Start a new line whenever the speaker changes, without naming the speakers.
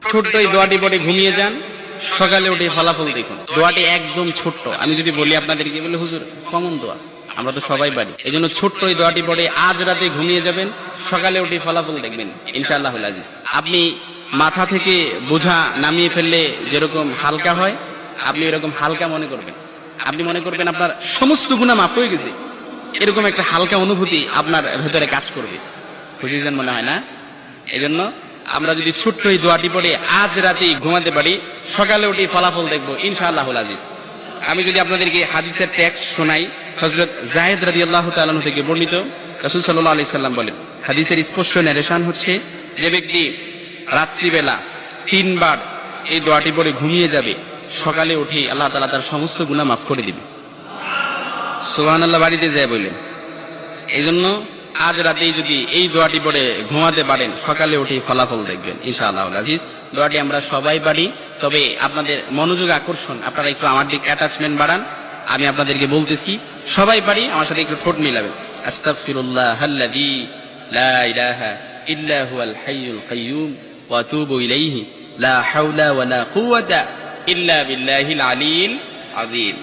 ছোট্ট এই দোয়াটি পড়ে ঘুমিয়ে যান, সকালে উঠে ফলাফল দেখুন। দোয়াটি একদম ছোট্ট, আমি যদি বলি আপনাদেরকে, বলে হুজুর কমন দোয়া, আমরা তো সবাই পারি। এই জন্য ছোট্ট এই দোয়াটি পড়ে আজ রাতে ঘুমিয়ে যাবেন, সকালে উঠে ফলাফল দেখবেন ইনশাআল্লাহুল আজিজ। আপনি মাথা থেকে বোঝা নামিয়ে ফেললে যেরকম হালকা হয়, আপনি এরকম হালকা মনে করবেন। আপনি মনে করবেন আপনার সমস্ত গুনাহ মাফ হয়ে গেছে, এরকম একটা হালকা অনুভূতি আপনার ভেতরে কাজ করবে। খুশি হয়েছেন মনে হয় না? এই জন্য আমরা যদি ছোট্ট এই দোয়াটি পড়ে আজ রাতে ঘুমাতে পারি, সকালে উঠে ফলাফল দেখবো ইনশাআল্লাহুল আজিজ। আমি যদি আপনাদেরকে হাদিসের টেক্সট শোনাই, হযরত যায়েদ রাদিয়াল্লাহু তাআলা আনহু থেকে বর্ণিত, রাসূল সাল্লাল্লাহু আলাইহি সাল্লাম বলেন, হাদিসের স্পষ্ট নারেশন হচ্ছে, যে ব্যক্তি রাত্রিবেলা 3 বার এই দোয়াটি পড়ে ঘুমিয়ে যাবে, সকালে উঠে আল্লাহ তাআলা তার সমস্ত গুনাহ মাফ করে দিবে। সুবহানাল্লাহ বাড়িতে যায় বললেন। এই জন্য আজ রাতেই যদি এই দোয়াটি পড়ে ঘুমাতে পারেন, সকালে উঠে ফলাফল দেখবেন ইনশাআল্লাহুল আজিজ। দোয়াটি আমরা সবাই পারি, তবে আপনাদের মনোযোগ আকর্ষণ, আপনারা একটু আমার দিকে অ্যাটাচমেন্ট বাড়ান। আমি আপনাদেরকে বলতেছি, সবাই পারি, আমার সাথে একটু ঠোঁট মিলাবেন। আস্তাগফিরুল্লাহাল্লাযী লা ইলাহা ইল্লা হুয়াল হাইয়ুল কাইয়্যুম ওয়া আতুবু ইলাইহি লা হাওলা ওয়া লা কুওয়াতা ইল্লা বিল্লাহিল আলিয়্যিল আযীম।